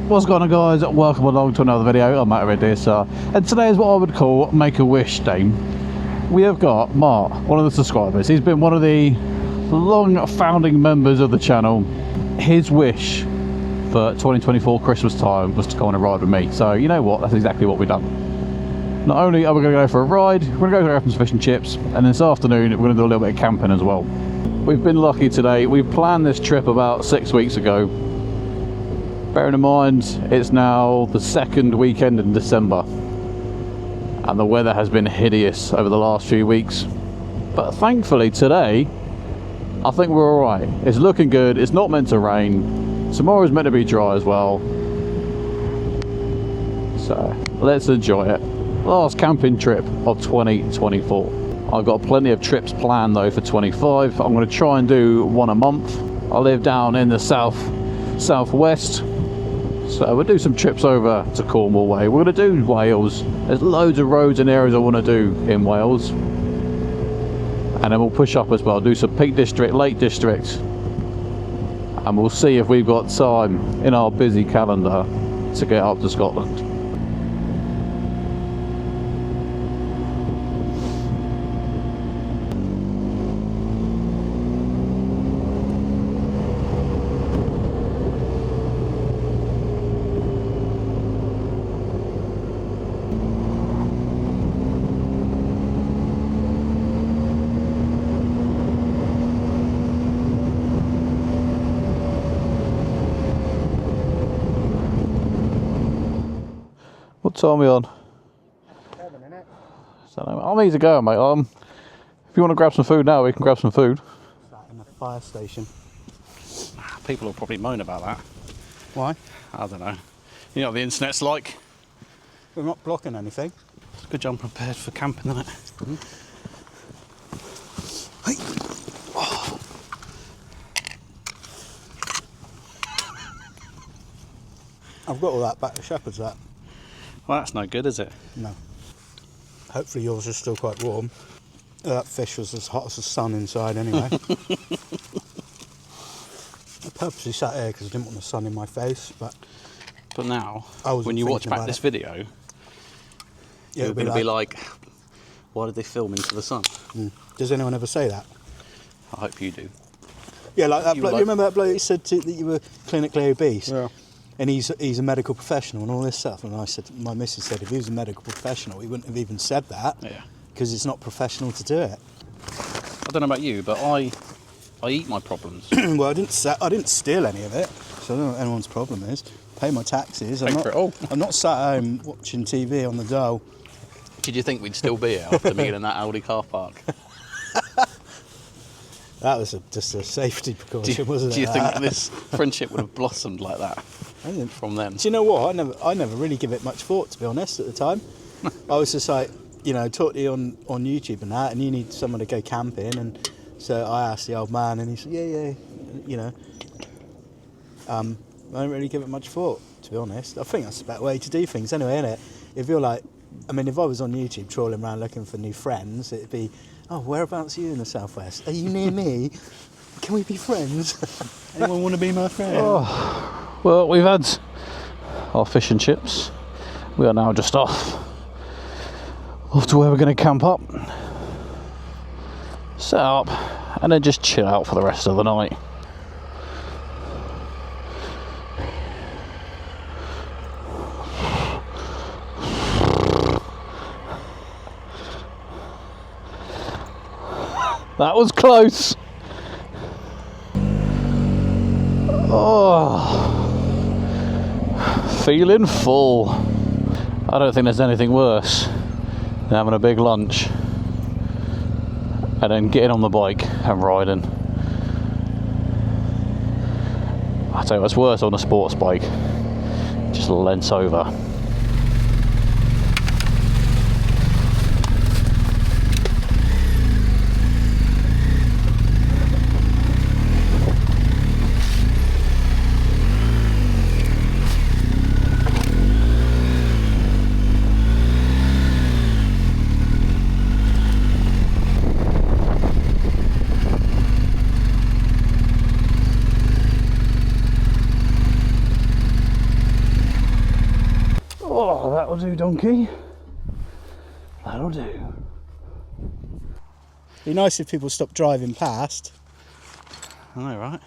What's going on, guys? Welcome along to another video. I'm Matt and today is what I would call Make-A-Wish Day. We have got Mark, one of the subscribers. He's been one of the long founding members of the channel. His wish for 2024 Christmas time was to go on a ride with me. So you know what, that's exactly what we've done. Not only are we going to go for a ride, we're going to go grab some fish and chips, and this afternoon we're going to do a little bit of camping as well. We've been lucky today. We've planned this trip about 6 weeks ago. Bearing in mind, it's now the second weekend in December and the weather has been hideous over the last few weeks. But thankfully today, I think we're alright. It's looking good, it's not meant to rain. Tomorrow's meant to be dry as well. So, let's enjoy it. Last camping trip of 2024. I've got plenty of trips planned though for 25. I'm going to try and do one a month. I live down in the southwest. So we'll do some trips over to Cornwall way. We're going to do Wales. There's loads of roads and areas I want to do in Wales. And then we'll push up as well. Do some Peak District, Lake District. And we'll see if we've got time in our busy calendar to get up to Scotland. What time are we on? 7, innit? So I'm easy to go, mate. If you want to grab some food now, we can grab some food. Sat in the fire station. People will probably moan about that. Why? I don't know. You know what the internet's like. We're not blocking anything. It's a good job I'm prepared for camping, isn't it? Mm-hmm. Hey. Oh. I've got all that back to Shepherd's, that. Well, that's no good, is it? No. Hopefully yours is still quite warm. That fish was as hot as the sun inside anyway. I purposely sat here because I didn't want the sun in my face, but now, when you watch back this video, you're going to be like, why did they film into the sun? Does anyone ever say that? I hope you do. Yeah, like that bloke. You remember that bloke who said that you were clinically obese? Yeah. And he's a medical professional and all this stuff. And I said, my missus said, if he was a medical professional, he wouldn't have even said that. Yeah. Because it's not professional to do it. I don't know about you, but I eat my problems. Well, I didn't steal any of it, so I don't know what anyone's problem is. Pay my taxes. I'm not sat home watching TV on the dole. Did you think we'd still be here after meeting in that Aldi car park? That was just a safety precaution, wasn't it? Do you think this friendship would have blossomed like that from then? Do you know what? I never really give it much thought, to be honest, at the time. I was just like, you know, talk to you on YouTube and that, and you need someone to go camping, and so I asked the old man, and he said, yeah, you know. I don't really give it much thought, to be honest. I think that's the better way to do things anyway, isn't it? If you're like, I mean, if I was on YouTube trawling around looking for new friends, it'd be, oh, whereabouts are you in the southwest? Are you near me? Can we be friends? Anyone want to be my friend? Oh, well, we've had our fish and chips. We are now just off to where we're going to camp up, set up, and then just chill out for the rest of the night. That was close. Oh, feeling full. I don't think there's anything worse than having a big lunch and then getting on the bike and riding. I tell you what's worse on a sports bike, just lents over. Oh, that'll do, donkey. That'll do. Be nice if people stop driving past. I know, right?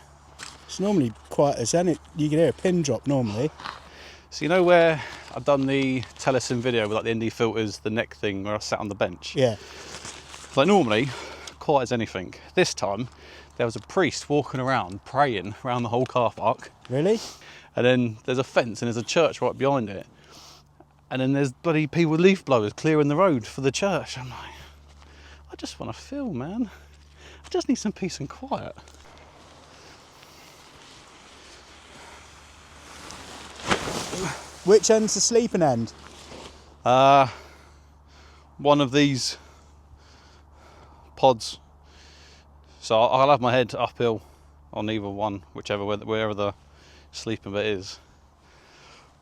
It's normally quiet as any. You can hear a pin drop normally. So you know where I've done the telesim video with like the ND filters, the neck thing where I sat on the bench? Yeah. Like normally, quiet as anything. This time, there was a priest walking around praying around the whole car park. Really? And then there's a fence and there's a church right behind it. And then there's bloody people with leaf blowers clearing the road for the church. I'm like, I just want to film, man. I just need some peace and quiet. Which end's the sleeping end? One of these pods. So I'll have my head uphill on either one, wherever the sleeping bit is.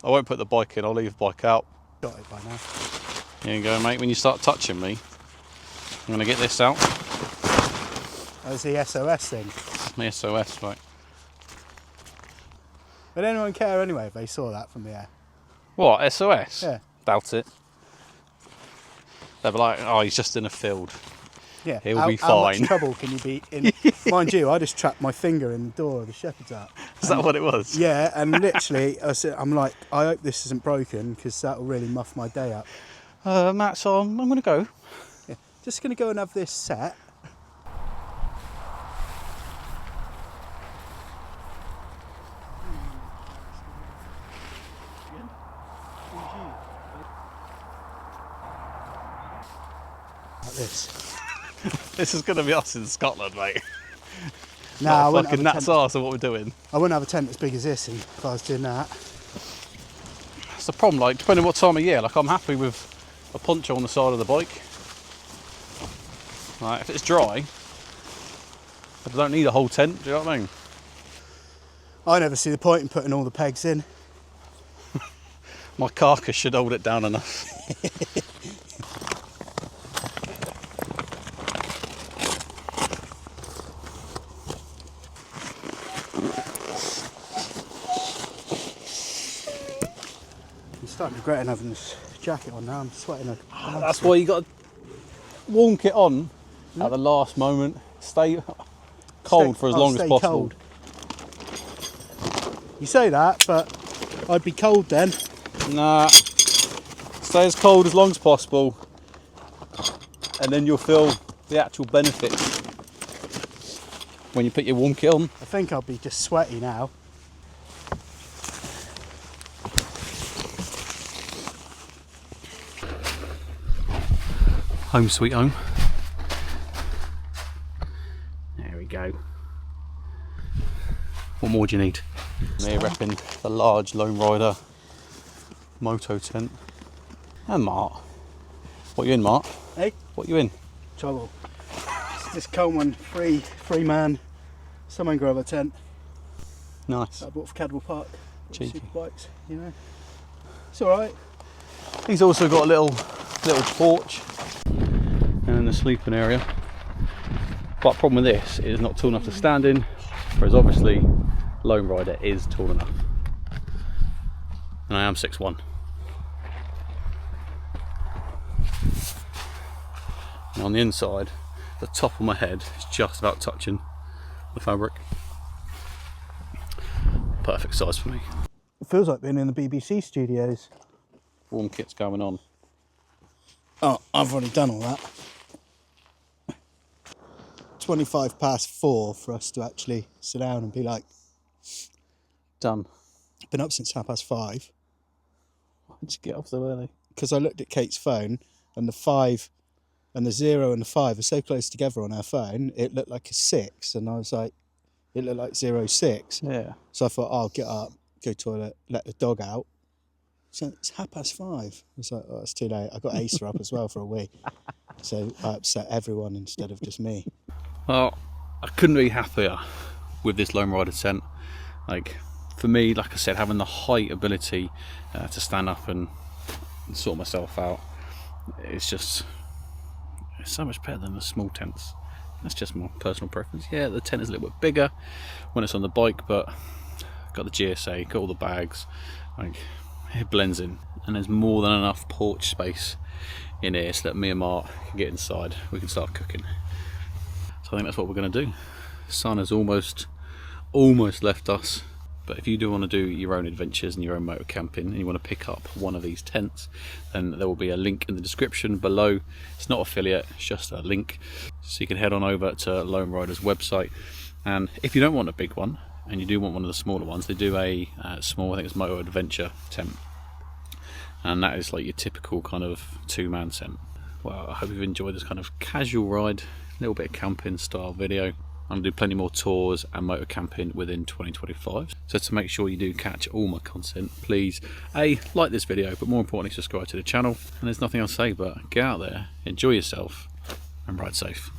I won't put the bike in, I'll leave the bike out. Got it by now. Here you go, mate. When you start touching me, I'm going to get this out. That was the SOS thing. My SOS, right. Would anyone care anyway if they saw that from the air? What, SOS? Yeah. Doubt it. They'll be like, oh, he's just in a field. Yeah. He'll be How fine. much trouble can you be in? Mind you, I just trapped my finger in the door of the shepherd's hut. Is that what it was? Yeah, and literally, I'm like, I hope this isn't broken because that'll really muff my day up. Matt, so I'm going to go. Yeah. Just going to go and have this set. Like this. This is going to be us in Scotland, mate. No, I Not a wouldn't fucking have a Nat's tent. arse of what we're doing. I wouldn't have a tent as big as this if I was doing that. That's the problem, like, depending on what time of year, like, I'm happy with a poncho on the side of the bike. Right, if it's dry, I don't need a whole tent, do you know what I mean? I never see the point in putting all the pegs in. My carcass should hold it down enough. I'm starting regretting having this jacket on now. I'm sweating. That's why you got to warm it on at the last moment. Stay cold for as long as possible. Cold. You say that, but I'd be cold then. Nah, stay as cold as long as possible, and then you'll feel the actual benefits when you put your warm kit on. I think I'll be just sweaty now. Home sweet home. There we go. What more do you need? Me repping the large LoneRider MotoTent. And Mart. What you in, Mart? Hey? What you in? Trouble. It's this Coleman free man Summon Grover tent Nice. that I bought for Cadwell Park. Cheeky. Super bikes, you know. It's alright. He's also got a little porch and then the sleeping area. But the problem with this is not tall enough to stand in, whereas obviously LoneRider is tall enough. And I am 6'1". And on the inside, the top of my head is just about touching the fabric. Perfect size for me. It feels like being in the BBC studios. Warm kit's going on. Oh, I've already done all that. 4:25 for us to actually sit down and be like, Done. been up since 5:30. Why'd you get off so early? Because I looked at Kate's phone and the 5 and the 0 and the 5 are so close together on her phone, it looked like a 6, and I was like, it looked like 06. Yeah. So I thought, I'll get up, go toilet, let the dog out. So it's 5:30. I was like, oh, it's too late. I got Asa up as well for a wee. So I upset everyone instead of just me. Well, I couldn't be happier with this LoneRider tent. Like, for me, like I said, having the height ability to stand up and sort myself out, it's so much better than the small tents. That's just my personal preference. Yeah, the tent is a little bit bigger when it's on the bike, but got the GSA, got all the bags. Like, it blends in, and there's more than enough porch space in here so that me and Mark can get inside, we can start cooking. So I think that's what we're going to do. The sun has almost left us, but if you do want to do your own adventures and your own motor camping and you want to pick up one of these tents, then there will be a link in the description below. It's not affiliate, it's just a link, so you can head on over to LoneRider's website. And if you don't want a big one and you do want one of the smaller ones, they do a small, I think it's Moto Adventure tent, and that is like your typical kind of 2-man tent. Well, I hope you've enjoyed this kind of casual ride, a little bit of camping style video. I'm going to do plenty more tours and motor camping within 2025. So to make sure you do catch all my content, please like this video, but more importantly subscribe to the channel. And there's nothing else to say but get out there, enjoy yourself and ride safe.